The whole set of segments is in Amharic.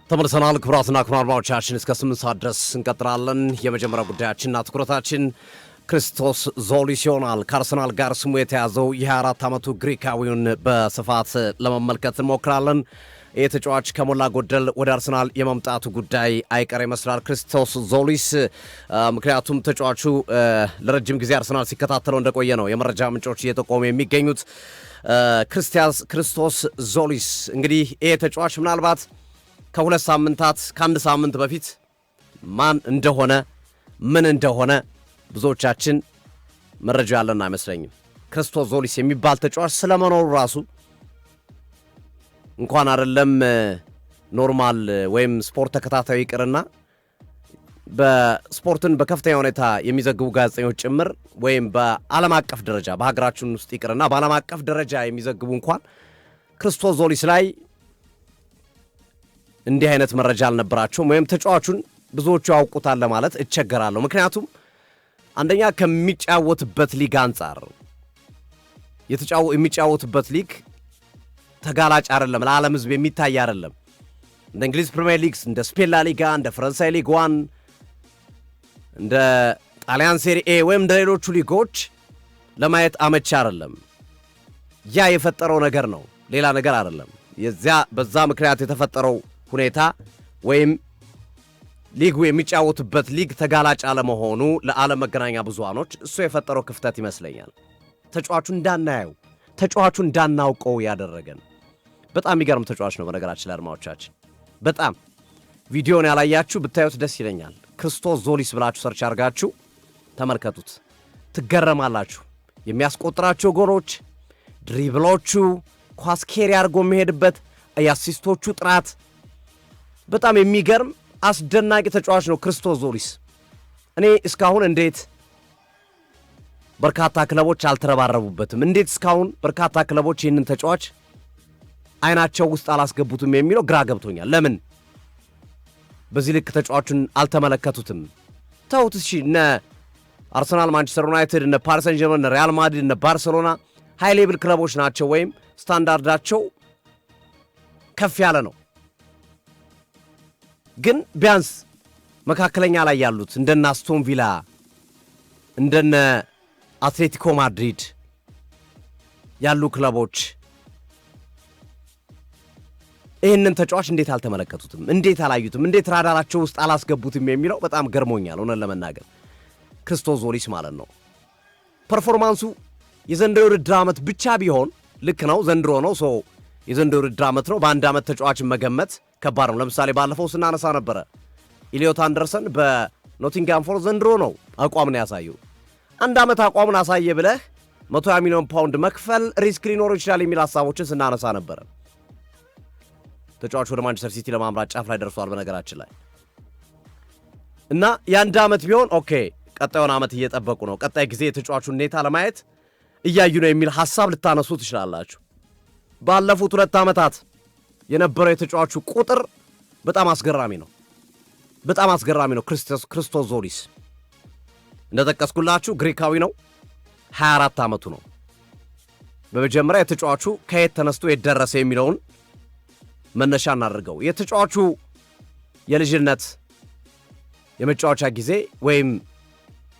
ተመልሰናል። ክቡራትና ክቡራን አድማጮቻችን እስከ 8 ሰዓት ድረስ እንቀጥላለን። የመጀመሪያ ጉዳያችንና ትኩረታችን ክርስቶስ ዞሊስ ይሆናል። ከአርሰናል ጋር ስሙ የተያዘው የ24 ዓመቱ ግሪካዊውን በስፋት ለመመልከት እንሞክራለን። ይህ ተጫዋች ከሞላ ጎደል ወደ አርሰናል የመምጣቱ ጉዳይ አይቀር ይመስላል ክርስቶስ ዞሊስ። ምክንያቱም ተጫዋቹ ለረጅም ጊዜ አርሰናል ሲከታተለው እንደቆየ ነው የመረጃ ምንጮች እየጠቆሙ የሚገኙት። ክርስቶስ ዞሊስ እንግዲህ ይህ ተጫዋች ምናልባት ከሁለት ሳምንታት ከአንድ ሳምንት በፊት ማን እንደሆነ ምን እንደሆነ ብዙዎቻችን መረጃ ያለን አይመስለኝም። ክርስቶስ ዞሊስ የሚባል ተጫዋች ስለመኖሩ ራሱ እንኳን አይደለም ኖርማል ወይም ስፖርት ተከታታይ ይቅርና በስፖርትን በከፍተኛ ሁኔታ የሚዘግቡ ጋዜጠኞች ጭምር ወይም በዓለም አቀፍ ደረጃ በሀገራችን ውስጥ ይቅርና በዓለም አቀፍ ደረጃ የሚዘግቡ እንኳን ክርስቶስ ዞሊስ ላይ እንዲህ አይነት መረጃ አልነበራቸውም። ወይም ተጫዋቹን ብዙዎቹ ያውቁታል ለማለት እቸገራለሁ። ምክንያቱም አንደኛ ከሚጫወትበት ሊግ አንጻር የሚጫወትበት ሊግ ተጋላጭ አይደለም፣ ለዓለም ሕዝብ የሚታይ አይደለም። እንደ እንግሊዝ ፕሪሚየር ሊግ፣ እንደ ስፔን ላ ሊጋ፣ እንደ ፈረንሳይ ሊግ ዋን፣ እንደ ጣሊያን ሴሪ ኤ ወይም እንደ ሌሎቹ ሊጎች ለማየት አመቺ አይደለም። ያ የፈጠረው ነገር ነው፣ ሌላ ነገር አይደለም። በዛ ምክንያት የተፈጠረው ሁኔታ ወይም ሊጉ የሚጫወትበት ሊግ ተጋላጭ አለመሆኑ ለዓለም መገናኛ ብዙሃኖች እሱ የፈጠረው ክፍተት ይመስለኛል። ተጫዋቹን እንዳናየው ተጫዋቹን እንዳናውቀው ያደረገን በጣም የሚገርም ተጫዋች ነው። በነገራችን ላይ አድማጮቻችን በጣም ቪዲዮን ያላያችሁ ብታዩት ደስ ይለኛል። ክርስቶስ ዞሊስ ብላችሁ ሰርች አድርጋችሁ ተመልከቱት፣ ትገረማላችሁ። የሚያስቆጥራቸው ጎሎች፣ ድሪብሎቹ፣ ኳስ ኬሪ አድርጎ የሚሄድበት የአሲስቶቹ ጥራት በጣም የሚገርም አስደናቂ ተጫዋች ነው ክርስቶስ ዞሊስ። እኔ እስካሁን እንዴት በርካታ ክለቦች አልተረባረቡበትም፣ እንዴት እስካሁን በርካታ ክለቦች ይህንን ተጫዋች አይናቸው ውስጥ አላስገቡትም የሚለው ግራ ገብቶኛል። ለምን በዚህ ልክ ተጫዋቹን አልተመለከቱትም? ተውት እሺ፣ እነ አርሰናል፣ ማንቸስተር ዩናይትድ፣ እነ ፓሪስ ሰን ጀርመን፣ እነ ሪያል ማድሪድ፣ እነ ባርሴሎና ሃይ ሌቭል ክለቦች ናቸው ወይም ስታንዳርዳቸው ከፍ ያለ ነው። ግን ቢያንስ መካከለኛ ላይ ያሉት እንደነ አስቶን ቪላ እንደነ አትሌቲኮ ማድሪድ ያሉ ክለቦች ይህንን ተጫዋች እንዴት አልተመለከቱትም? እንዴት አላዩትም? እንዴት ራዳራቸው ውስጥ አላስገቡትም የሚለው በጣም ገርሞኛል። ሆነን ለመናገር ክርስቶስ ዞሊስ ማለት ነው ፐርፎርማንሱ የዘንድሮ ውድድር ዓመት ብቻ ቢሆን ልክ ነው፣ ዘንድሮ ነው ሰው የዘንድሮ ውድድር ዓመት ነው። በአንድ ዓመት ተጫዋችን መገመት ከባድ ነው። ለምሳሌ ባለፈው ስናነሳ ነበረ ኢሊዮት አንደርሰን በኖቲንግሃም ፎረስት ዘንድሮ ነው አቋምን ያሳየው። አንድ ዓመት አቋምን አሳየ ብለህ 120 ሚሊዮን ፓውንድ መክፈል ሪስክ ሊኖረው ይችላል የሚል ሐሳቦችን ስናነሳ ነበረ። ተጫዋቹ ወደ ማንቸስተር ሲቲ ለማምራት ጫፍ ላይ ደርሷል በነገራችን ላይ እና የአንድ ዓመት ቢሆን ኦኬ፣ ቀጣዩን ዓመት እየጠበቁ ነው፣ ቀጣይ ጊዜ የተጫዋቹን ሁኔታ ለማየት እያዩ ነው የሚል ሐሳብ ልታነሱ ትችላላችሁ። ባለፉት 2 ዓመታት የነበረው የተጫዋቹ ቁጥር በጣም አስገራሚ ነው። በጣም አስገራሚ ነው። ክርስቶስ ዞሊስ እንደጠቀስኩላችሁ ግሪካዊ ነው። 24 ዓመቱ ነው። በመጀመሪያ የተጫዋቹ ከየት ተነስቶ የደረሰ የሚለውን መነሻ እናድርገው። የተጫዋቹ የልጅነት የመጫወቻ ጊዜ ወይም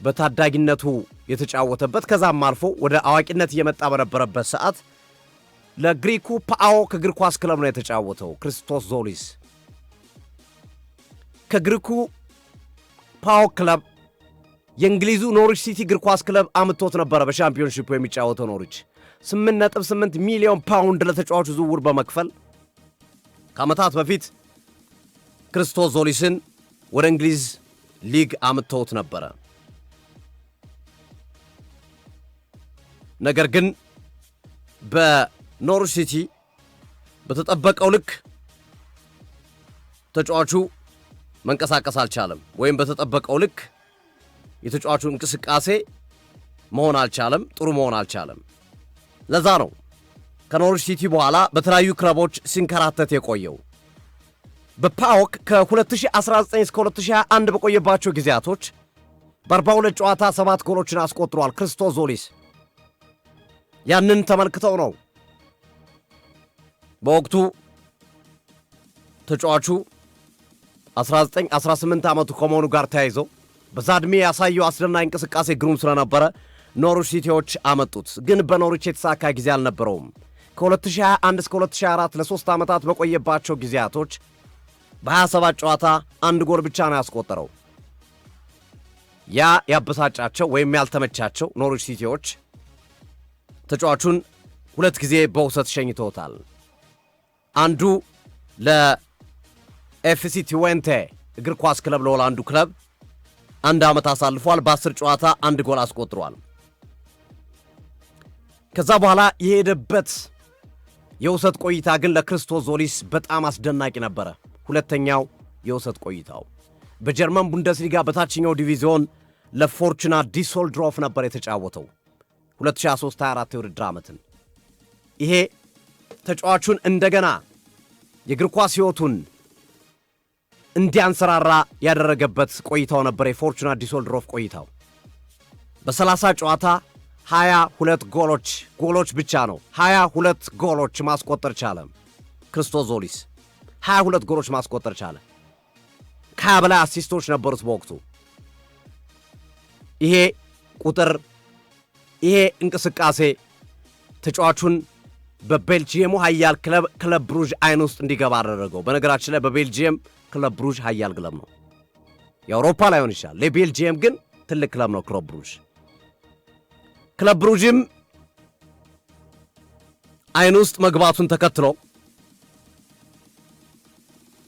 በታዳጊነቱ የተጫወተበት ከዛም አልፎ ወደ አዋቂነት እየመጣ በነበረበት ሰዓት ለግሪኩ ፓኦክ እግር ኳስ ክለብ ነው የተጫወተው። ክርስቶስ ዞሊስ ከግሪኩ ፓኦክ ክለብ የእንግሊዙ ኖሪች ሲቲ እግር ኳስ ክለብ አምጥቶት ነበረ። በሻምፒዮንሺፕ የሚጫወተው ኖሪች 8.8 ሚሊዮን ፓውንድ ለተጫዋቹ ዝውውር በመክፈል ከዓመታት በፊት ክርስቶስ ዞሊስን ወደ እንግሊዝ ሊግ አምጥቶት ነበረ። ነገር ግን በኖሪች ሲቲ በተጠበቀው ልክ ተጫዋቹ መንቀሳቀስ አልቻለም፣ ወይም በተጠበቀው ልክ የተጫዋቹ እንቅስቃሴ መሆን አልቻለም፣ ጥሩ መሆን አልቻለም። ለዛ ነው ከኖሪች ሲቲ በኋላ በተለያዩ ክለቦች ሲንከራተት የቆየው። በፓኦክ ከ2019 እስከ 2021 በቆየባቸው ጊዜያቶች በ42 ጨዋታ 7 ጎሎችን አስቆጥሯል ክርስቶስ ዞሊስ። ያንን ተመልክተው ነው በወቅቱ ተጫዋቹ 18 ዓመቱ ከመሆኑ ጋር ተያይዞ በዛ ዕድሜ ያሳየው አስደናቂ እንቅስቃሴ ግሩም ስለነበረ ኖርዊች ሲቲዎች አመጡት። ግን በኖርዊች የተሳካ ጊዜ አልነበረውም። ከ2021 እስከ 2024 ለ3 ዓመታት በቆየባቸው ጊዜያቶች በ27 ጨዋታ አንድ ጎል ብቻ ነው ያስቆጠረው። ያ ያበሳጫቸው ወይም ያልተመቻቸው ኖርዊች ሲቲዎች ተጫዋቹን 2 ጊዜ በውሰት ሸኝተውታል። አንዱ ለኤፍሲ ትዌንቴ እግር ኳስ ክለብ ለሆላንዱ ክለብ 1 ዓመት አሳልፏል። በ10 ጨዋታ 1 ጎል አስቆጥሯል። ከዛ በኋላ የሄደበት የውሰት ቆይታ ግን ለክርስቶስ ዞሊስ በጣም አስደናቂ ነበረ። ሁለተኛው የውሰት ቆይታው በጀርመን ቡንደስሊጋ በታችኛው ዲቪዚዮን ለፎርቹና ዲሶልድሮፍ ነበር የተጫወተው 2023-24 የውድድር ዓመትን። ይሄ ተጫዋቹን እንደገና የእግር ኳስ ሕይወቱን እንዲያንሰራራ ያደረገበት ቆይታው ነበር የፎርቹና ዲሶልድሮፍ ቆይታው። በ30 ጨዋታ 22 ጎሎች ብቻ ነው 22 ጎሎች ማስቆጠር ቻለ ክርስቶስ ዞሊስ። 22 ጎሎች ማስቆጠር ቻለ። ከ20 በላይ አሲስቶች ነበሩት በወቅቱ። ይሄ ቁጥር ይሄ እንቅስቃሴ ተጫዋቹን በቤልጂየሙ ኃያል ክለብ ብሩዥ አይን ውስጥ እንዲገባ አደረገው። በነገራችን ላይ በቤልጂየም ክለብ ብሩዥ ኃያል ክለብ ነው። የአውሮፓ ላይሆን ይችላል፣ ለቤልጂየም ግን ትልቅ ክለብ ነው ክለብ ብሩዥ። ክለብ ብሩዥም አይን ውስጥ መግባቱን ተከትሎ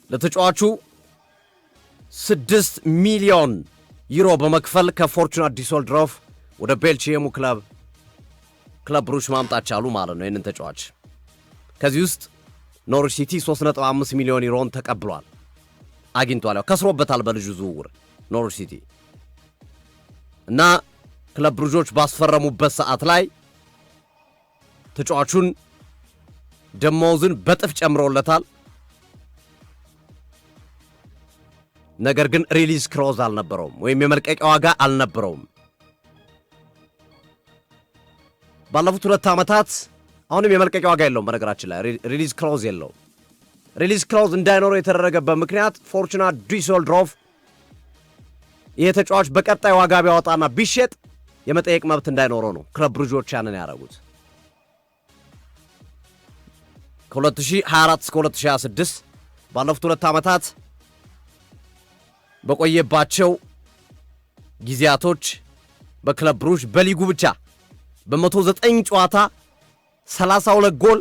ለተጫዋቹ 6 ሚሊዮን ዩሮ በመክፈል ከፎርቹና ዲሶልድሮፍ ወደ ቤልጂየሙ ክለብ ብሩዥ ማምጣት ቻሉ ማለት ነው። ይህንን ተጫዋች ከዚህ ውስጥ ኖርዊች ሲቲ 3.5 ሚሊዮን ዩሮን ተቀብሏል፣ አግኝቷል። ያው ከስሮበታል በልጁ ዝውውር ኖርዊች ሲቲ እና ክለብ ብሩዦች ባስፈረሙበት ሰዓት ላይ ተጫዋቹን ደሞዙን በጥፍ ጨምሮለታል። ነገር ግን ሪሊዝ ክሎዝ አልነበረውም ወይም የመልቀቂያ ዋጋ አልነበረውም። ባለፉት 2 ዓመታት አሁንም የመልቀቂያ ዋጋ የለውም። በነገራችን ላይ ሪሊዝ ክሎዝ የለውም። ሪሊዝ ክሎዝ እንዳይኖረው የተደረገበት ምክንያት ፎርቹና ዲሶልድሮፍ ይሄ ተጫዋች በቀጣይ ዋጋ ቢያወጣና ቢሸጥ የመጠየቅ መብት እንዳይኖረው ነው ክለብ ብሩዦች ያንን ያደረጉት። ከ2024 እስከ 2026 ባለፉት 2 ዓመታት በቆየባቸው ጊዜያቶች በክለብ ብሩዥ በሊጉ ብቻ በ109 ጨዋታ 32 ጎል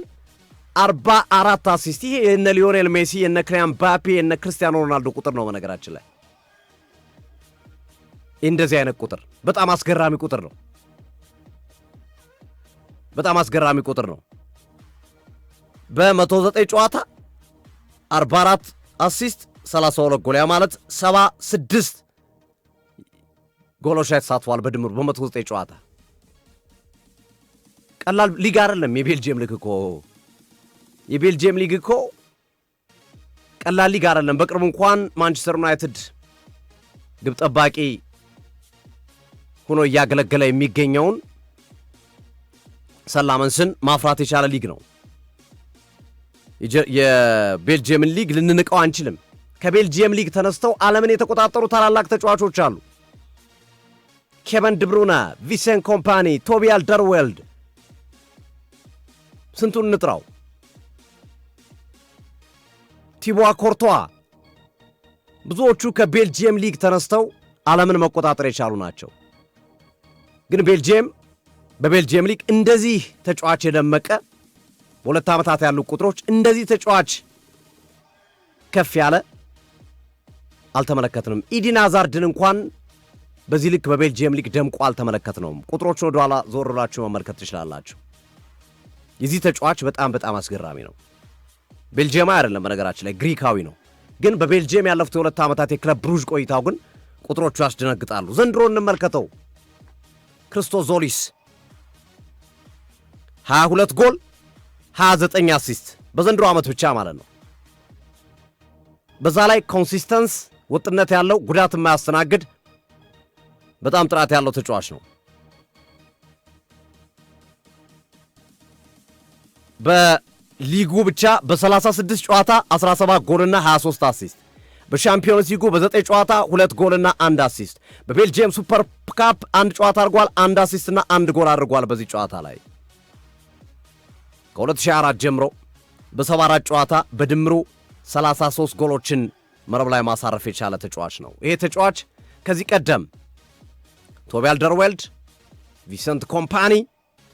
44 አሲስት። ይሄ የነ ሊዮኔል ሜሲ የነ ክሊያን ምባፔ የነ ክርስቲያኖ ሮናልዶ ቁጥር ነው። በነገራችን ላይ እንደዚህ አይነት ቁጥር በጣም አስገራሚ ቁጥር ነው። በጣም አስገራሚ ቁጥር ነው። በ109 ጨዋታ 44 አሲስት 32 ጎል፣ ያ ማለት 76 ጎሎች ላይ ተሳትፏል በድምሩ በ109 ጨዋታ። ቀላል ሊግ አይደለም የቤልጂየም ሊግ እኮ። የቤልጂየም ሊግ እኮ ቀላል ሊግ አይደለም። በቅርቡ እንኳን ማንቸስተር ዩናይትድ ግብ ጠባቂ ሆኖ እያገለገለ የሚገኘውን ሰላመንስን ማፍራት የቻለ ሊግ ነው። የቤልጂየምን ሊግ ልንንቀው አንችልም። ከቤልጂየም ሊግ ተነስተው ዓለምን የተቆጣጠሩ ታላላቅ ተጫዋቾች አሉ። ኬቨን ድብሩነ፣ ቪንሰንት ኮምፓኒ፣ ቶቢ አልደርዌልድ፣ ስንቱን እንጥራው፣ ቲቦ ኮርቷ፣ ብዙዎቹ ከቤልጂየም ሊግ ተነስተው ዓለምን መቆጣጠር የቻሉ ናቸው። ግን በቤልጂየም ሊግ እንደዚህ ተጫዋች የደመቀ በ2 ዓመታት ያሉ ቁጥሮች እንደዚህ ተጫዋች ከፍ ያለ አልተመለከትንም። ኢዲን ሃዛርድን እንኳን በዚህ ልክ በቤልጂየም ሊግ ደምቆ አልተመለከትነውም። ቁጥሮቹን ወደ ኋላ ዞር ብላችሁ መመልከት ትችላላችሁ። የዚህ ተጫዋች በጣም አስገራሚ ነው። ቤልጂየማዊ አይደለም በነገራችን ላይ ግሪካዊ ነው። ግን በቤልጂየም ያለፉት 2 ዓመታት የክለብ ብሩዥ ቆይታው ግን ቁጥሮቹ ያስደነግጣሉ። ዘንድሮ እንመልከተው። ክርስቶስ ዞሊስ 22 ጎል 29 አሲስት በዘንድሮ ዓመት ብቻ ማለት ነው። በዛ ላይ ኮንሲስተንስ ወጥነት ያለው ጉዳት የማያስተናግድ በጣም ጥራት ያለው ተጫዋች ነው። በሊጉ ብቻ በ36 ጨዋታ 17 ጎልና 23 አሲስት፣ በሻምፒዮንስ ሊጉ በ9 ጨዋታ 2 ጎልና 1 አሲስት፣ በቤልጂየም ሱፐር ካፕ 1 ጨዋታ አድርጓል። 1 አሲስትና 1 ጎል አድርጓል። በዚህ ጨዋታ ላይ ከ2004 ጀምሮ በ74 ጨዋታ በድምሩ 33 ጎሎችን መረብ ላይ ማሳረፍ የቻለ ተጫዋች ነው። ይሄ ተጫዋች ከዚህ ቀደም ቶቢ አልደርዌልድ፣ ቪንሰንት ኮምፓኒ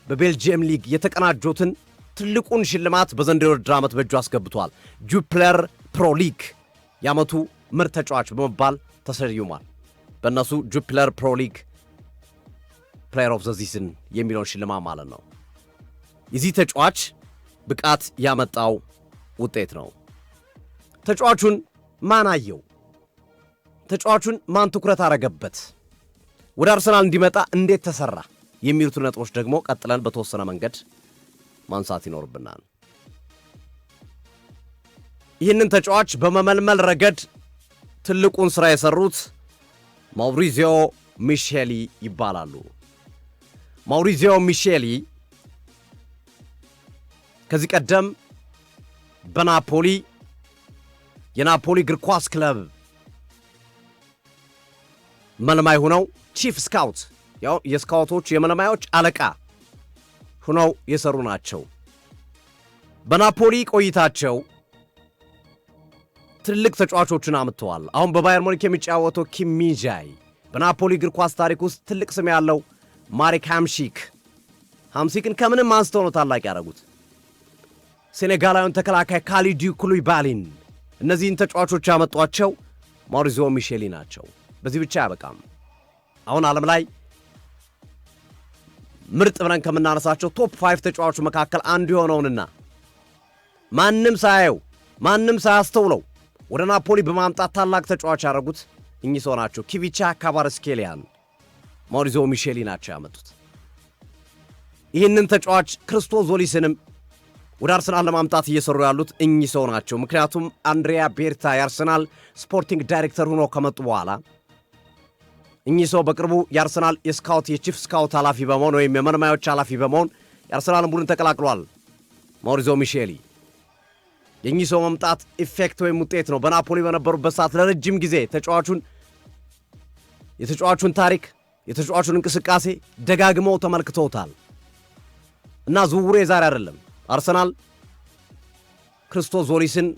በቤልጂየም ሊግ የተቀናጆትን ትልቁን ሽልማት በዘንድሮው የውድድር ዓመት በእጁ አስገብቷል። ጁፒለር ፕሮ ሊግ የዓመቱ ምርጥ ተጫዋች በመባል ተሰይሟል። በእነሱ ጁፒለር ፕሮ ሊግ ፕሌየር ኦፍ ዘ ሲዝን የሚለውን ሽልማት ማለት ነው። የዚህ ተጫዋች ብቃት ያመጣው ውጤት ነው። ተጫዋቹን ማን አየው? ተጫዋቹን ማን ትኩረት አረገበት? ወደ አርሰናል እንዲመጣ እንዴት ተሰራ? የሚሉት ነጥቦች ደግሞ ቀጥለን በተወሰነ መንገድ ማንሳት ይኖርብናል። ይህንን ተጫዋች በመመልመል ረገድ ትልቁን ሥራ የሰሩት ማውሪዚዮ ሚሼሊ ይባላሉ። ማውሪዚዮ ሚሼሊ ከዚህ ቀደም በናፖሊ የናፖሊ እግር ኳስ ክለብ መልማይ ሆነው ቺፍ ስካውት ያው የስካውቶች የመልማዮች አለቃ ሆነው የሰሩ ናቸው። በናፖሊ ቆይታቸው ትልቅ ተጫዋቾችን አምጥተዋል። አሁን በባየር ሙኒክ የሚጫወተው ኪም ሚንጃይ በናፖሊ እግር ኳስ ታሪክ ውስጥ ትልቅ ስም ያለው ማሪክ ሃምሲክን ከምንም አንስተው ነው ታላቅ ያደረጉት። ሴኔጋላዊውን ተከላካይ ካሊዱ ኩሉይባሊን እነዚህን ተጫዋቾች ያመጧቸው ማውሪዚዮ ሚሼሊ ናቸው። በዚህ ብቻ አያበቃም። አሁን ዓለም ላይ ምርጥ ብለን ከምናነሳቸው ቶፕ 5 ተጫዋቾች መካከል አንዱ የሆነውንና ማንም ሳያየው ማንም ሳያስተውለው ወደ ናፖሊ በማምጣት ታላቅ ተጫዋች ያደረጉት እኚህ ሰው ናቸው። ኪቪቻ ካቫራትስኬሊያን ማውሪዚዮ ሚሼሊ ናቸው ያመጡት። ይህንን ተጫዋች ክርስቶስ ዞሊስንም ወደ አርሰናል ለማምጣት እየሰሩ ያሉት እኚህ ሰው ናቸው። ምክንያቱም አንድሪያ ቤርታ የአርሰናል ስፖርቲንግ ዳይሬክተር ሆኖ ከመጡ በኋላ እኚህ ሰው በቅርቡ የአርሰናል የቺፍ ስካውት ኃላፊ በመሆን ወይም የመልማዮች ኃላፊ በመሆን የአርሰናልን ቡድን ተቀላቅሏል። ማውሪዚዮ ሚሼሊ የእኚህ ሰው መምጣት ኢፌክት ወይም ውጤት ነው። በናፖሊ በነበሩበት ሰዓት ለረጅም ጊዜ የተጫዋቹን ታሪክ የተጫዋቹን እንቅስቃሴ ደጋግመው ተመልክተውታል እና ዝውውሩ የዛሬ አይደለም። አርሰናል ክርስቶስ ዞሊስን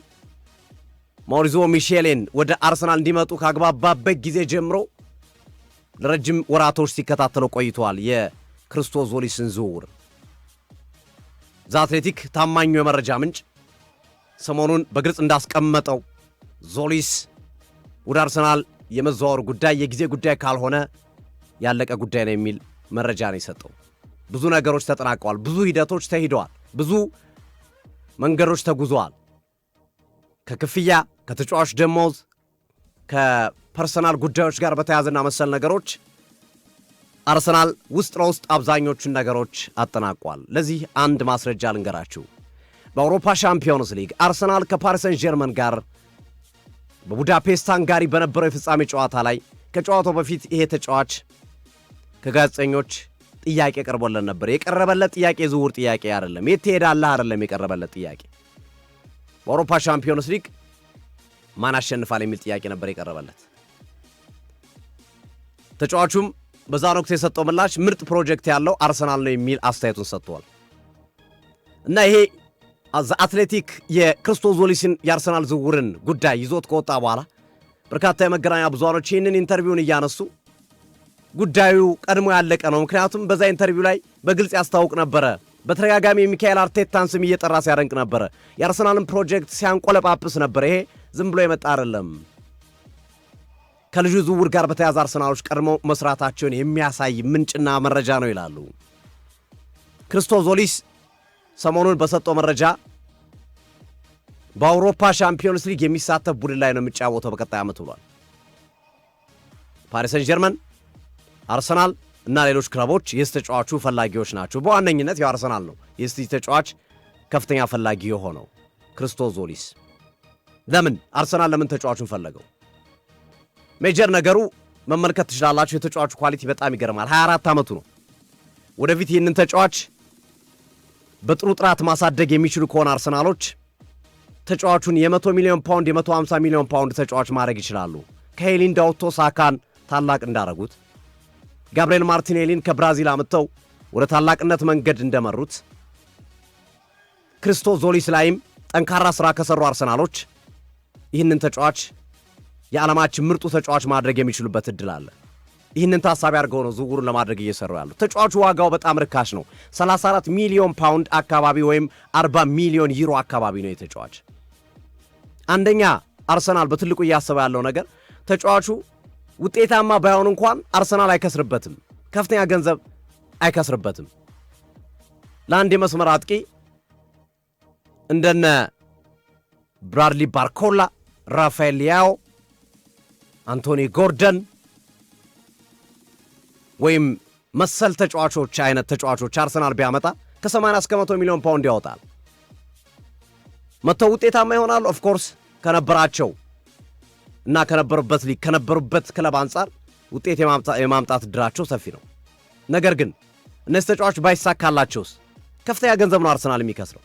ማውሪዚዮ ሚሼሊን ወደ አርሰናል እንዲመጡ ካግባባበት ጊዜ ጀምሮ ለረጅም ወራቶች ሲከታተለው ቆይተዋል። የክርስቶስ ዞሊስን ዝውውር ዘ አትሌቲክ ታማኙ የመረጃ ምንጭ ሰሞኑን በግልጽ እንዳስቀመጠው ዞሊስ ወደ አርሰናል የመዘዋወር ጉዳይ የጊዜ ጉዳይ ካልሆነ ያለቀ ጉዳይ ነው የሚል መረጃ ነው የሰጠው። ብዙ ነገሮች ተጠናቀዋል። ብዙ ሂደቶች ተሂደዋል። ብዙ መንገዶች ተጉዘዋል። ከክፍያ፣ ከተጫዋች ደሞዝ፣ ከፐርሰናል ጉዳዮች ጋር በተያያዘና መሰል ነገሮች አርሰናል ውስጥ ለውስጥ አብዛኞቹን ነገሮች አጠናቋል። ለዚህ አንድ ማስረጃ ልንገራችሁ። በአውሮፓ ሻምፒዮንስ ሊግ አርሰናል ከፓሪስ ሰን ጀርመን ጋር በቡዳፔስት ሃንጋሪ በነበረው የፍጻሜ ጨዋታ ላይ ከጨዋታው በፊት ይሄ ተጫዋች ከጋዜጠኞች ጥያቄ ቀርቦለት ነበር። የቀረበለት ጥያቄ የዝውውር ጥያቄ አይደለም፣ የት ትሄዳለህ አይደለም የቀረበለት ጥያቄ። በአውሮፓ ሻምፒዮንስ ሊግ ማን አሸንፋል የሚል ጥያቄ ነበር የቀረበለት። ተጫዋቹም በዛን ወቅት የሰጠው ምላሽ ምርጥ ፕሮጀክት ያለው አርሰናል ነው የሚል አስተያየቱን ሰጥቷል። እና ይሄ ዘ አትሌቲክ የክርስቶስ ዞሊስን የአርሰናል ዝውውርን ጉዳይ ይዞት ከወጣ በኋላ በርካታ የመገናኛ ብዙሃኖች ይህንን ኢንተርቪውን እያነሱ ጉዳዩ ቀድሞ ያለቀ ነው። ምክንያቱም በዛ ኢንተርቪው ላይ በግልጽ ያስታውቅ ነበረ። በተደጋጋሚ የሚካኤል አርቴታን ስም እየጠራ ሲያደንቅ ነበረ። የአርሰናልን ፕሮጀክት ሲያንቆለጳጵስ ነበር። ይሄ ዝም ብሎ የመጣ አይደለም። ከልጁ ዝውውር ጋር በተያያዘ አርሰናሎች ቀድሞ መስራታቸውን የሚያሳይ ምንጭና መረጃ ነው ይላሉ። ክርስቶስ ዞሊስ ሰሞኑን በሰጠው መረጃ በአውሮፓ ሻምፒዮንስ ሊግ የሚሳተፍ ቡድን ላይ ነው የሚጫወተው በቀጣይ ዓመት ብሏል። ፓሪስ ሰን ጀርመን፣ አርሰናል እና ሌሎች ክለቦች የዚህ ተጫዋቹ ፈላጊዎች ናቸው። በዋነኝነት የአርሰናል ነው የዚህ ተጫዋች ከፍተኛ ፈላጊ የሆነው ክርስቶስ ዞሊስ። ለምን አርሰናል ለምን ተጫዋቹን ፈለገው? ሜጀር ነገሩ መመልከት ትችላላችሁ። የተጫዋቹ ኳሊቲ በጣም ይገርማል። 24 ዓመቱ ነው። ወደፊት ይህንን ተጫዋች በጥሩ ጥራት ማሳደግ የሚችሉ ከሆነ አርሰናሎች ተጫዋቹን የ100 ሚሊዮን ፓውንድ የ150 ሚሊዮን ፓውንድ ተጫዋች ማድረግ ይችላሉ። ከሄሊን ዳውቶ ሳካን ታላቅ እንዳረጉት ጋብሪኤል ማርቲኔሊን ከብራዚል አመጣው ወደ ታላቅነት መንገድ እንደመሩት ክርስቶስ ዞሊስ ላይም ጠንካራ ስራ ከሰሩ አርሰናሎች ይህንን ተጫዋች የዓለማችን ምርጡ ተጫዋች ማድረግ የሚችሉበት እድል አለ። ይህንን ታሳቢ አድርገው ነው ዝውውሩን ለማድረግ እየሰሩ ያሉ። ተጫዋቹ ዋጋው በጣም ርካሽ ነው። 34 ሚሊዮን ፓውንድ አካባቢ ወይም 40 ሚሊዮን ዩሮ አካባቢ ነው የተጫዋች። አንደኛ አርሰናል በትልቁ እያሰበ ያለው ነገር ተጫዋቹ ውጤታማ ባይሆን እንኳን አርሰናል አይከስርበትም፣ ከፍተኛ ገንዘብ አይከስርበትም። ለአንድ የመስመር አጥቂ እንደነ ብራድሊ ባርኮላ፣ ራፋኤል ሊያኦ፣ አንቶኒ ጎርደን ወይም መሰል ተጫዋቾች አይነት ተጫዋቾች አርሰናል ቢያመጣ ከ80 እስከ 100 ሚሊዮን ፓውንድ ያወጣል። መተው ውጤታማ ይሆናል። ኦፍ ኮርስ ከነበራቸው እና ከነበሩበት ሊግ ከነበሩበት ክለብ አንጻር ውጤት የማምጣት እድላቸው ሰፊ ነው። ነገር ግን እነዚህ ተጫዋቾች ባይሳካላቸውስ ከፍተኛ ገንዘብ ነው አርሰናል የሚከስረው።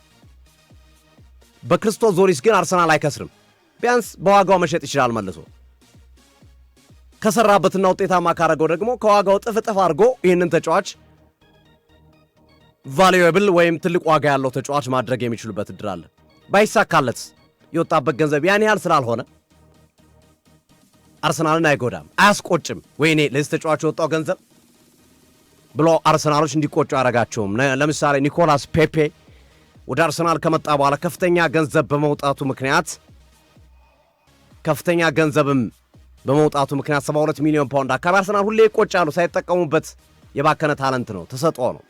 በክርስቶስ ዞሊስ ግን አርሰናል አይከስርም። ቢያንስ በዋጋው መሸጥ ይችላል መልሶ ከሰራበትና ውጤታማ ካረገው ደግሞ ከዋጋው ጥፍ አድርጎ ይህንን ተጫዋች ቫሉዌብል ወይም ትልቅ ዋጋ ያለው ተጫዋች ማድረግ የሚችሉበት እድል አለ። ባይሳካለት የወጣበት ገንዘብ ያን ያህል ስላልሆነ አርሰናልን አይጎዳም፣ አያስቆጭም። ወይኔ ለዚህ ተጫዋች የወጣው ገንዘብ ብሎ አርሰናሎች እንዲቆጩ አያረጋቸውም። ለምሳሌ ኒኮላስ ፔፔ ወደ አርሰናል ከመጣ በኋላ ከፍተኛ ገንዘብ በመውጣቱ ምክንያት 72 ሚሊዮን ፓውንድ አካባቢ አርሰናል ሁሌ ይቆጫሉ። ሳይጠቀሙበት የባከነ ታለንት ነው፣ ተሰጥኦ ነው።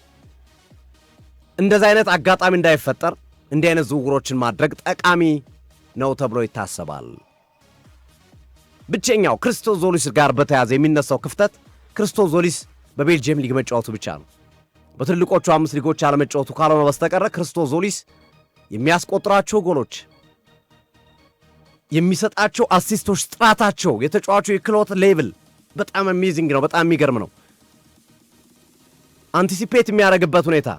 እንደዚህ አይነት አጋጣሚ እንዳይፈጠር እንዲህ አይነት ዝውውሮችን ማድረግ ጠቃሚ ነው ተብሎ ይታሰባል። ብቸኛው ክርስቶስ ዞሊስ ጋር በተያዘ የሚነሳው ክፍተት ክርስቶስ ዞሊስ በቤልጂየም ሊግ መጫወቱ ብቻ ነው። በትልቆቹ 5 ሊጎች አለመጫወቱ ካልሆነ በስተቀር ክርስቶስ ዞሊስ የሚያስቆጥራቸው ጎሎች፣ የሚሰጣቸው አሲስቶች፣ ጥራታቸው፣ የተጫዋቹ የክሎት ሌቭል በጣም አሜዚንግ ነው። በጣም የሚገርም ነው። አንቲሲፔት የሚያደርግበት ሁኔታ፣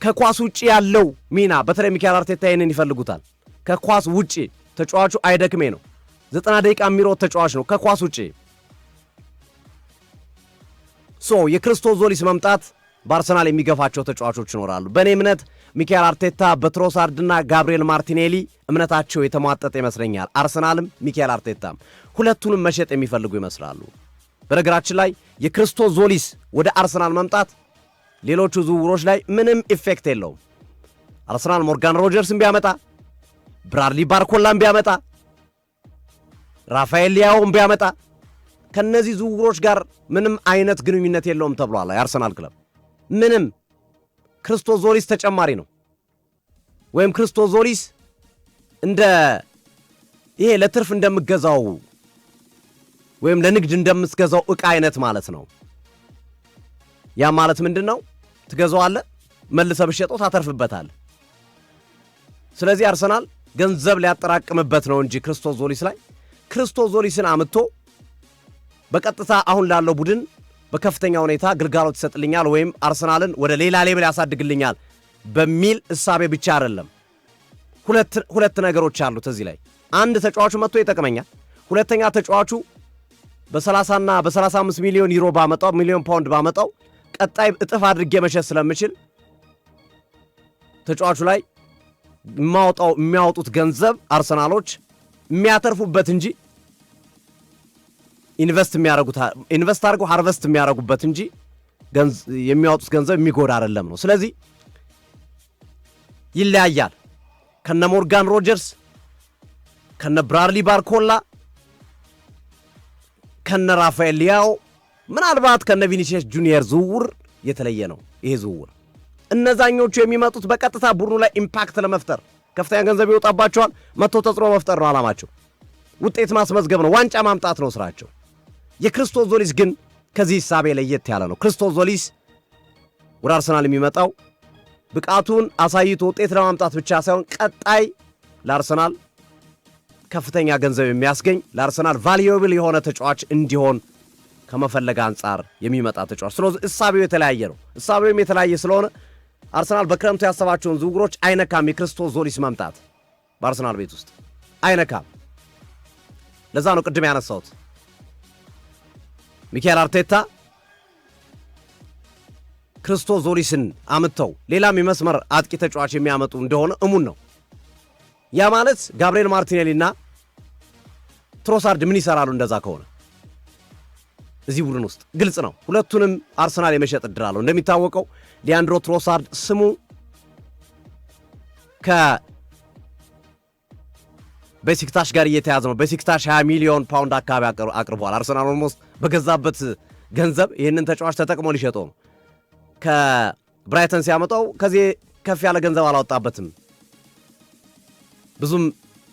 ከኳስ ውጪ ያለው ሚና፣ በተለይ ሚካኤል አርቴታ ይህንን ይፈልጉታል። ከኳስ ውጪ ተጫዋቹ አይደክሜ ነው። 90 ደቂቃ የሚሮጥ ተጫዋች ነው ከኳስ ውጪ። የክርስቶስ ዞሊስ መምጣት በአርሰናል የሚገፋቸው ተጫዋቾች ይኖራሉ። በእኔ እምነት ሚካኤል አርቴታ በትሮሳርድና ጋብሪኤል ማርቲኔሊ እምነታቸው የተሟጠጠ ይመስለኛል። አርሰናልም ሚካኤል አርቴታም ሁለቱንም መሸጥ የሚፈልጉ ይመስላሉ። በነገራችን ላይ የክርስቶስ ዞሊስ ወደ አርሰናል መምጣት ሌሎቹ ዝውውሮች ላይ ምንም ኢፌክት የለውም። አርሰናል ሞርጋን ሮጀርስን ቢያመጣ፣ ብራድሊ ባርኮላን ቢያመጣ፣ ራፋኤል ሊያኦን ቢያመጣ ከነዚህ ዝውውሮች ጋር ምንም አይነት ግንኙነት የለውም ተብሏል። የአርሰናል ክለብ ምንም ክርስቶስ ዞሊስ ተጨማሪ ነው። ወይም ክርስቶስ ዞሊስ እንደ ይሄ ለትርፍ እንደምገዛው ወይም ለንግድ እንደምትገዛው ዕቃ አይነት ማለት ነው። ያ ማለት ምንድነው? ትገዛዋለህ፣ መልሰህ ብትሸጠው ታተርፍበታለህ። ስለዚህ አርሰናል ገንዘብ ሊያጠራቅምበት ነው እንጂ ክርስቶስ ዞሊስ ላይ ክርስቶስ ዞሊስን አምጥቶ በቀጥታ አሁን ላለው ቡድን በከፍተኛ ሁኔታ ግልጋሎት ይሰጥልኛል ወይም አርሰናልን ወደ ሌላ ሌብል ያሳድግልኛል በሚል እሳቤ ብቻ አይደለም። ሁለት ነገሮች አሉት እዚህ ላይ። አንድ ተጫዋቹ መጥቶ ይጠቅመኛል። ሁለተኛ ተጫዋቹ በ30 እና በ35 ሚሊዮን ዩሮ ባመጣው ሚሊዮን ፓውንድ ባመጣው ቀጣይ እጥፍ አድርጌ መሸጥ ስለምችል ተጫዋቹ ላይ የሚያወጡት ገንዘብ አርሰናሎች የሚያተርፉበት እንጂ ኢንቨስት አድርገው ሃርቨስት የሚያደርጉበት እንጂ የሚያወጡት ገንዘብ የሚጎዳ አይደለም ነው። ስለዚህ ይለያያል። ከነ ሞርጋን ሮጀርስ፣ ከነ ብራድሊ ባርኮላ፣ ከነ ራፋኤል ሊያኦ፣ ምናልባት ከነ ቪኒሲየስ ጁኒየር ዝውውር የተለየ ነው ይሄ ዝውውር። እነዛኞቹ የሚመጡት በቀጥታ ቡድኑ ላይ ኢምፓክት ለመፍጠር ከፍተኛ ገንዘብ ይወጣባቸዋል። መጥቶ ተጽዕኖ መፍጠር ነው ዓላማቸው። ውጤት ማስመዝገብ ነው። ዋንጫ ማምጣት ነው ስራቸው። የክርስቶስ ዞሊስ ግን ከዚህ ሂሳቤ ለየት ያለ ነው። ክርስቶስ ዞሊስ ወደ አርሰናል የሚመጣው ብቃቱን አሳይቶ ውጤት ለማምጣት ብቻ ሳይሆን ቀጣይ ለአርሰናል ከፍተኛ ገንዘብ የሚያስገኝ ለአርሰናል ቫልዩብል የሆነ ተጫዋች እንዲሆን ከመፈለግ አንጻር የሚመጣ ተጫዋች። ስለዚህ እሳቤው የተለያየ ነው። እሳቤውም የተለያየ ስለሆነ አርሰናል በክረምቱ ያሰባቸውን ዝውውሮች አይነካም። የክርስቶስ ዞሊስ መምጣት በአርሰናል ቤት ውስጥ አይነካም። ለዛ ነው ቅድም ያነሳሁት ሚካኤል አርቴታ ክርስቶስ ዞሊስን አምጥተው ሌላም የመስመር አጥቂ ተጫዋች የሚያመጡ እንደሆነ እሙን ነው። ያ ማለት ጋብሪኤል ማርቲኔሊና ትሮሳርድ ምን ይሰራሉ? እንደዛ ከሆነ እዚህ ቡድን ውስጥ ግልጽ ነው ሁለቱንም አርሰናል የመሸጥ እድል አለው። እንደሚታወቀው ሊያንድሮ ትሮሳርድ ስሙ ከቤሲክታሽ ጋር እየተያዘ ነው። ቤሲክታሽ 20 ሚሊዮን ፓውንድ አካባቢ አቅርቧል። አርሰናል ኦልሞስት በገዛበት ገንዘብ ይህንን ተጫዋች ተጠቅሞ ሊሸጠው ነው። ከብራይተን ሲያመጣው ከዚህ ከፍ ያለ ገንዘብ አላወጣበትም። ብዙም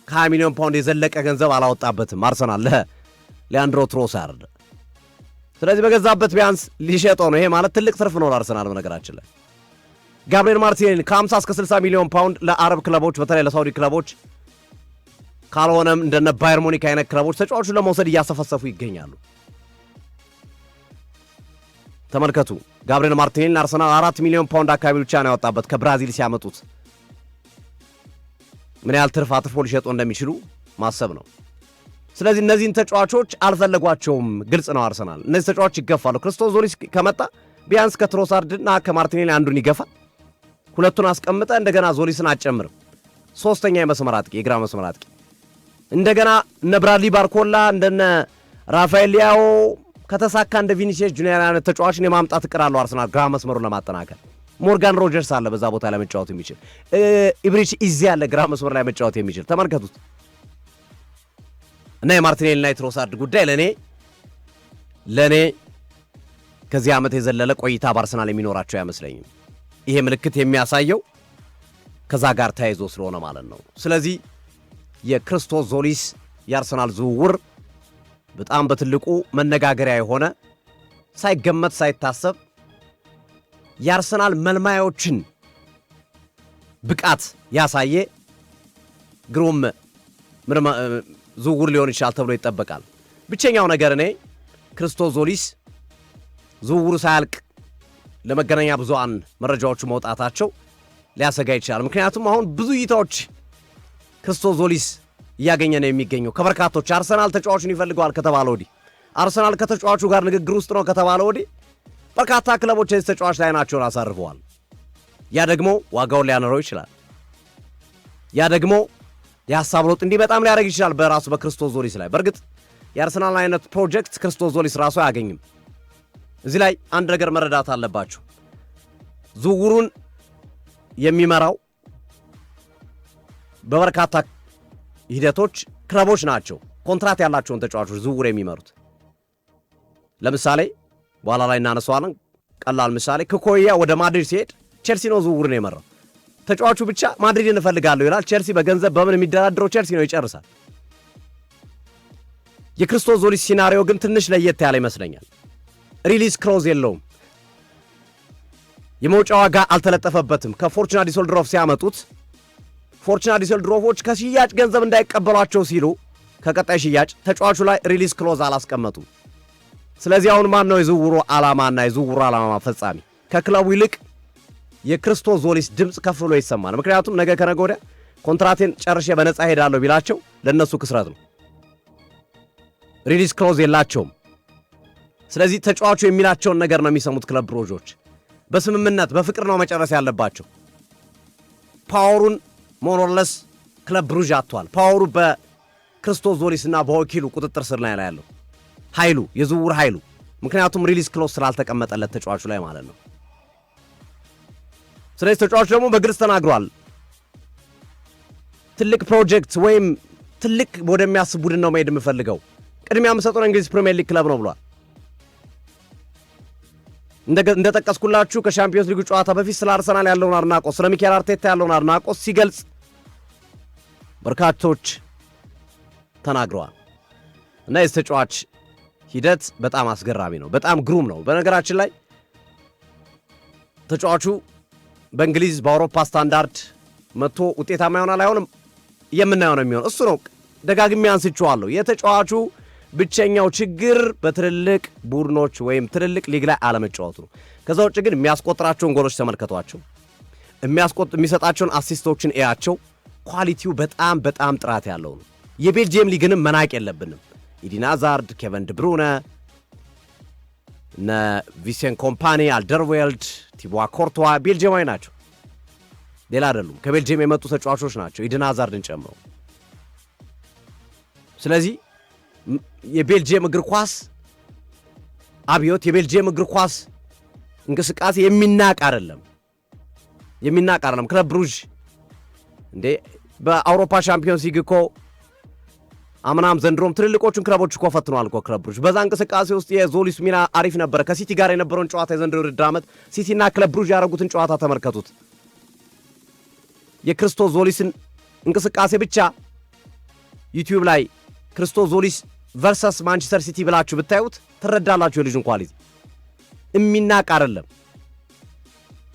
ከ20 ሚሊዮን ፓውንድ የዘለቀ ገንዘብ አላወጣበትም አርሰናል ለሊያንድሮ ትሮሳርድ። ስለዚህ በገዛበት ቢያንስ ሊሸጠው ነው። ይሄ ማለት ትልቅ ትርፍ ነው ለአርሰናል። በነገራችን ላይ ጋብሪኤል ማርቲኔሊ ከ50 እስከ 60 ሚሊዮን ፓውንድ ለአረብ ክለቦች በተለይ ለሳውዲ ክለቦች ካልሆነም እንደነ ባየር ሙኒክ አይነት ክለቦች ተጫዋቹን ለመውሰድ እያሰፈሰፉ ይገኛሉ። ተመልከቱ ጋብሪኤል ማርቲኔሊ አርሰናል 4 ሚሊዮን ፓውንድ አካባቢ ብቻ ነው ያወጣበት ከብራዚል ሲያመጡት። ምን ያህል ትርፍ አትርፎ ሊሸጡ እንደሚችሉ ማሰብ ነው። ስለዚህ እነዚህን ተጫዋቾች አልፈለጓቸውም። ግልጽ ነው አርሰናል እነዚህ ተጫዋቾች ይገፋሉ። ክርስቶስ ዞሊስ ከመጣ ቢያንስ ከትሮሳርድና ከማርቲኔሊ አንዱን ይገፋ፣ ሁለቱን አስቀምጠ እንደገና ዞሊስን አጨምር። ሶስተኛ የመስመር አጥቂ የግራ መስመር አጥቂ እንደገና እነ ብራድሊ ባርኮላ እንደነ ራፋኤል ሊያኦ ከተሳካ እንደ ቪኒሲየስ ጁኒየር አይነት ተጫዋችን የማምጣት እቅድ አለው አርሰናል ግራ መስመሩን ለማጠናከር። ሞርጋን ሮጀርስ አለ በዛ ቦታ ላይ መጫወት የሚችል፣ ኢብሪች ኢዚ ያለ ግራ መስመር ላይ መጫወት የሚችል። ተመልከቱት እና የማርቲኔሊና የትሮሳርድ ጉዳይ ለኔ ከዚህ ዓመት የዘለለ ቆይታ በአርሰናል የሚኖራቸው አይመስለኝም። ይሄ ምልክት የሚያሳየው ከዛ ጋር ተያይዞ ስለሆነ ማለት ነው። ስለዚህ የክርስቶስ ዞሊስ የአርሰናል ዝውውር በጣም በትልቁ መነጋገሪያ የሆነ ሳይገመት ሳይታሰብ የአርሰናል መልማዮችን ብቃት ያሳየ ግሩም ዝውውር ሊሆን ይችላል ተብሎ ይጠበቃል። ብቸኛው ነገር እኔ ክርስቶስ ዞሊስ ዝውውሩ ሳያልቅ ለመገናኛ ብዙሃን መረጃዎቹ መውጣታቸው ሊያሰጋ ይችላል። ምክንያቱም አሁን ብዙ እይታዎች ክርስቶስ ዞሊስ እያገኘ ነው የሚገኘው ከበርካቶች። አርሰናል ተጫዋቹን ይፈልገዋል ከተባለ ወዲህ፣ አርሰናል ከተጫዋቹ ጋር ንግግር ውስጥ ነው ከተባለ ወዲህ በርካታ ክለቦች የዚህ ተጫዋች ላይ ናቸውን አሳርፈዋል። ያ ደግሞ ዋጋውን ሊያነረው ይችላል። ያ ደግሞ የሐሳብ ለውጥ እንዲህ በጣም ሊያደርግ ይችላል በራሱ በክርስቶስ ዞሊስ ላይ። በእርግጥ የአርሰናል አይነት ፕሮጀክት ክርስቶስ ዞሊስ ራሱ አያገኝም። እዚህ ላይ አንድ ነገር መረዳት አለባችሁ። ዝውውሩን የሚመራው በበርካታ ሂደቶች ክለቦች ናቸው ኮንትራት ያላቸውን ተጫዋቾች ዝውውር የሚመሩት። ለምሳሌ በኋላ ላይ እናነሳዋለን። ቀላል ምሳሌ ኩኩሬያ ወደ ማድሪድ ሲሄድ ቼልሲ ነው ዝውውሩን የመራው። ተጫዋቹ ብቻ ማድሪድ እንፈልጋለሁ ይላል። ቼልሲ በገንዘብ በምን የሚደራደረው ቼልሲ ነው፣ ይጨርሳል። የክርስቶስ ዞሊስ ሲናሪዮ ግን ትንሽ ለየት ያለ ይመስለኛል። ሪሊዝ ክሎዝ የለውም። የመውጫ ዋጋ አልተለጠፈበትም። ከፎርቹና ዲሰልዶርፍ ሲያመጡት ፎርቹና ዲሰልዶርፎች ከሽያጭ ገንዘብ እንዳይቀበሏቸው ሲሉ ከቀጣይ ሽያጭ ተጫዋቹ ላይ ሪሊዝ ክሎዝ አላስቀመጡም። ስለዚህ አሁን ማን ነው የዝውውሩ ዓላማና የዝውውሩ ዓላማ ፈጻሚ? ከክለቡ ይልቅ የክርስቶስ ዞሊስ ድምፅ ከፍ ብሎ ይሰማል። ምክንያቱም ነገ ከነገ ወዲያ ኮንትራቴን ጨርሼ በነፃ ሄዳለሁ ቢላቸው ለነሱ ክስረት ነው። ሪሊዝ ክሎዝ የላቸውም። ስለዚህ ተጫዋቹ የሚላቸውን ነገር ነው የሚሰሙት። ክለብ ብሮጆች በስምምነት በፍቅር ነው መጨረስ ያለባቸው። ፓወሩን ሞኖለስ ክለብ ብሩዥ አጥቷል። ፓወሩ በክርስቶስ ዞሊስና በወኪሉ ቁጥጥር ስር ላይ ያለው ኃይሉ የዝውውር ኃይሉ፣ ምክንያቱም ሪሊዝ ክሎዝ ስላልተቀመጠለት ተጫዋቹ ላይ ማለት ነው። ስለዚህ ተጫዋቹ ደግሞ በግልጽ ተናግሯል። ትልቅ ፕሮጀክት ወይም ትልቅ ወደሚያስብ ቡድን ነው መሄድ የምፈልገው፣ ቅድሚያ የምሰጠው እንግሊዝ ፕሪሚየር ሊግ ክለብ ነው ብሏል። እንደጠቀስኩላችሁ ከሻምፒዮንስ ሊግ ጨዋታ በፊት ስለ አርሰናል ያለውን አድናቆት፣ ስለ ሚካኤል አርቴታ ያለውን አድናቆት ሲገልጽ በርካቶች ተናግረዋል። እና የዚህ ተጫዋች ሂደት በጣም አስገራሚ ነው፣ በጣም ግሩም ነው። በነገራችን ላይ ተጫዋቹ በእንግሊዝ በአውሮፓ ስታንዳርድ መጥቶ ውጤታማ ይሆናል አይሆንም የምናየው ነው የሚሆን። እሱ ነው ደጋግሜ አንስቼዋለሁ። የተጫዋቹ ብቸኛው ችግር በትልልቅ ቡድኖች ወይም ትልልቅ ሊግ ላይ አለመጫወቱ ነው። ከዛ ውጭ ግን የሚያስቆጥራቸውን ጎሎች ተመልከቷቸው፣ የሚሰጣቸውን አሲስቶችን እያቸው። ኳሊቲው በጣም በጣም ጥራት ያለው ነው። የቤልጂየም ሊግንም መናቅ የለብንም። ኢዲን ሃዛርድ፣ ኬቨን ደ ብሩነ፣ እነ ቪንሴንት ኮምፓኒ፣ አልደርዌልድ፣ ቲቦ ኮርቷ ቤልጂየማዊ ናቸው፣ ሌላ አይደሉም። ከቤልጂየም የመጡ ተጫዋቾች ናቸው ኢዲን ሃዛርድን ጨምሮ። ስለዚህ የቤልጂየም እግር ኳስ አብዮት፣ የቤልጂየም እግር ኳስ እንቅስቃሴ የሚናቅ አይደለም። ክለብ ብሩዥ እንዴ በአውሮፓ ቻምፒዮንስ ሊግ እኮ አምናም ዘንድሮም ትልልቆቹን ክለቦች እኮ ፈትኗል እኮ ክለብ ብሩዥ። በዛ እንቅስቃሴ ውስጥ የዞሊስ ሚና አሪፍ ነበረ። ከሲቲ ጋር የነበረውን ጨዋታ የዘንድሮ ውድድር ዓመት ሲቲና ክለብ ብሩዥ ያደረጉትን ጨዋታ ተመልከቱት። የክሪስቶስ ዞሊስን እንቅስቃሴ ብቻ ዩቲዩብ ላይ ክርስቶስ ዞሊስ ቨርሰስ ማንቸስተር ሲቲ ብላችሁ ብታዩት ትረዳላችሁ የልጁን ኳሊቲ። የሚናቅ አይደለም።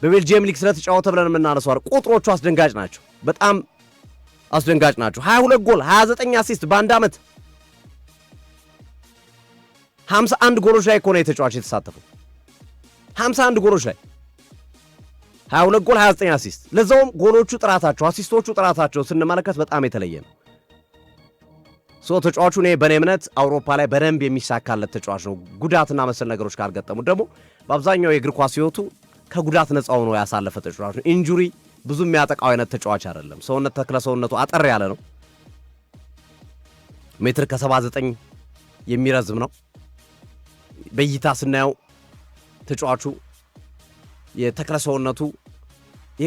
በቤልጂየም ሊግ ስለተጫወተ ብለን የምናነሳው ቁጥሮቹ አስደንጋጭ ናቸው፣ በጣም አስደንጋጭ ናቸው። 22 ጎል 29 አሲስት በአንድ ዓመት 51 ጎሎች ላይ እኮ ነው የተጫዋች የተሳተፈው። 51 ጎሎች ላይ 22 ጎል 29 አሲስት። ለዛውም ጎሎቹ ጥራታቸው፣ አሲስቶቹ ጥራታቸው ስንመለከት በጣም የተለየ ነው። ተጫዋቹ እኔ በእኔ እምነት አውሮፓ ላይ በደንብ የሚሳካለት ተጫዋች ነው። ጉዳትና መሰል ነገሮች ካልገጠሙት ደግሞ በአብዛኛው የእግር ኳስ ሕይወቱ ከጉዳት ነፃ ሆኖ ያሳለፈ ተጫዋች ነው። ኢንጁሪ ብዙ የሚያጠቃው አይነት ተጫዋች አይደለም። ሰውነት ተክለ ሰውነቱ አጠር ያለ ነው። ሜትር ከ79 የሚረዝም ነው። በእይታ ስናየው ተጫዋቹ የተክለ ሰውነቱ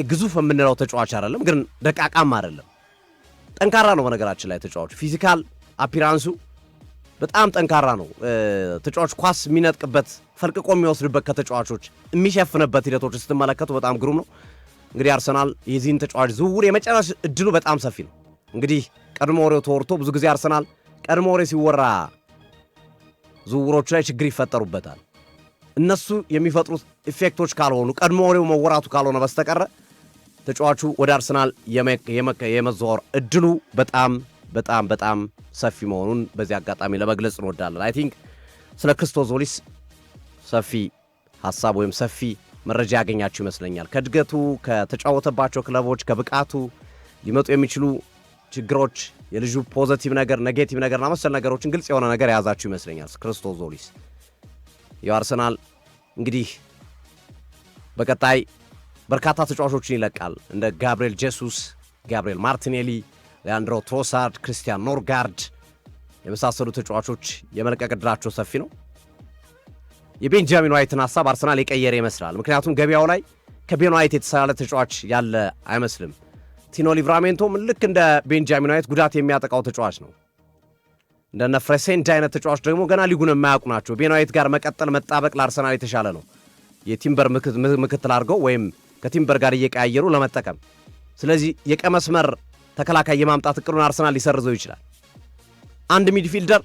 ግዙፍ የምንለው ተጫዋች አይደለም፣ ግን ደቃቃም አይደለም። ጠንካራ ነው። በነገራችን ላይ ተጫዋቹ ፊዚካል አፒራንሱ በጣም ጠንካራ ነው። ተጫዋቹ ኳስ የሚነጥቅበት ፈልቅቆ የሚወስድበት ከተጫዋቾች የሚሸፍንበት ሂደቶች ስትመለከቱ በጣም ግሩም ነው። እንግዲህ አርሰናል የዚህን ተጫዋች ዝውውር የመጨረሻ እድሉ በጣም ሰፊ ነው። እንግዲህ ቀድሞ ወሬው ተወርቶ ብዙ ጊዜ አርሰናል ቀድሞ ወሬ ሲወራ ዝውውሮቹ ላይ ችግር ይፈጠሩበታል። እነሱ የሚፈጥሩት ኢፌክቶች ካልሆኑ ቀድሞ ወሬው መወራቱ ካልሆነ በስተቀረ ተጫዋቹ ወደ አርሰናል የመዘዋወር እድሉ በጣም በጣም በጣም ሰፊ መሆኑን በዚህ አጋጣሚ ለመግለጽ እንወዳለን። አይ ቲንክ ስለ ክርስቶስ ዞሊስ ሰፊ ሐሳብ ወይም ሰፊ መረጃ ያገኛችሁ ይመስለኛል። ከእድገቱ፣ ከተጫወተባቸው ክለቦች፣ ከብቃቱ ሊመጡ የሚችሉ ችግሮች፣ የልጁ ፖዚቲቭ ነገር፣ ኔጌቲቭ ነገርና መሰል ነገሮችን ግልጽ የሆነ ነገር የያዛችሁ ይመስለኛል። ክርስቶስ ዞሊስ የአርሰናል እንግዲህ በቀጣይ በርካታ ተጫዋቾችን ይለቃል። እንደ ጋብሪኤል ጄሱስ፣ ጋብሪኤል ማርቲኔሊ፣ ሊያንድሮ ትሮሳርድ፣ ክሪስቲያን ኖርጋርድ የመሳሰሉ ተጫዋቾች የመለቀቅ ዕድላቸው ሰፊ ነው። የቤንጃሚን ዋይትን ሐሳብ አርሰናል የቀየረ ይመስላል። ምክንያቱም ገበያው ላይ ከቤን ዋይት የተሻለ ተጫዋች ያለ አይመስልም። ቲኖ ሊቭራሜንቶም ልክ እንደ ቤንጃሚን ዋይት ጉዳት የሚያጠቃው ተጫዋች ነው። እንደነ ፍሬሴንድ አይነት ተጫዋች ደግሞ ገና ሊጉን የማያውቁ ናቸው። ቤን ዋይት ጋር መቀጠል መጣበቅ ለአርሰናል የተሻለ ነው። የቲምበር ምክትል አድርገው ወይም ከቲምበር ጋር እየቀያየሩ ለመጠቀም። ስለዚህ የቀይ መስመር ተከላካይ የማምጣት እቅዱን አርሰናል ሊሰርዘው ይችላል። አንድ ሚድፊልደር፣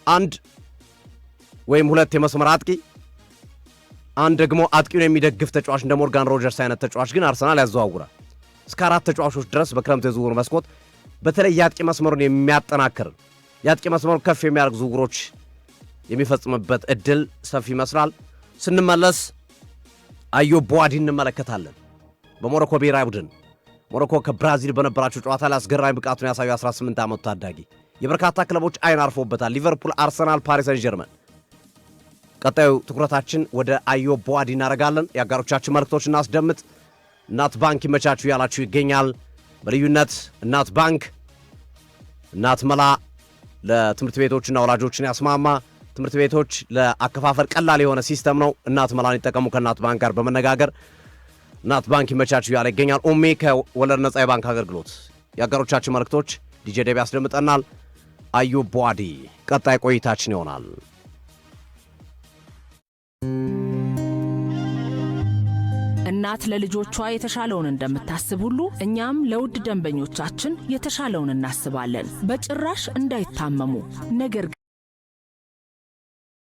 አንድ ወይም ሁለት የመስመር አጥቂ፣ አንድ ደግሞ አጥቂውን የሚደግፍ ተጫዋች እንደ ሞርጋን ሮጀርስ አይነት ተጫዋች ግን አርሰናል ያዘዋውራል። እስከ 4 ተጫዋቾች ድረስ በክረምት የዝውውር መስኮት በተለይ የአጥቂ መስመሩን የሚያጠናክር የአጥቂ መስመሩን ከፍ የሚያደርግ ዝውውሮች የሚፈጽምበት እድል ሰፊ ይመስላል። ስንመለስ አዮብ ቦዋዲ እንመለከታለን። በሞሮኮ ብሔራዊ ቡድን ሞሮኮ ከብራዚል በነበራቸው ጨዋታ ላይ አስገራሚ ብቃቱን ያሳዩ 18 ዓመቱ ታዳጊ የበርካታ ክለቦች አይን አርፎበታል። ሊቨርፑል፣ አርሰናል፣ ፓሪስ ሰን ጀርመን። ቀጣዩ ትኩረታችን ወደ አዮብ ቦዋዲ እናደርጋለን። የአጋሮቻችን መልእክቶች እናስደምጥ። እናት ባንክ ይመቻችሁ ያላችሁ ይገኛል። በልዩነት እናት ባንክ፣ እናት መላ ለትምህርት ቤቶችና ወላጆችን ያስማማ ትምህርት ቤቶች ለአከፋፈል ቀላል የሆነ ሲስተም ነው። እናት መላን ይጠቀሙ። ከእናት ባንክ ጋር በመነጋገር እናት ባንክ ይመቻችሁ ያለ ይገኛል። ኦሜ ከወለድ ነጻ የባንክ አገልግሎት። የአጋሮቻችን መልእክቶች ዲጄ ደቢ ያስደምጠናል። አዮብ ቦዋዲ ቀጣይ ቆይታችን ይሆናል። እናት ለልጆቿ የተሻለውን እንደምታስብ ሁሉ እኛም ለውድ ደንበኞቻችን የተሻለውን እናስባለን። በጭራሽ እንዳይታመሙ፣ ነገር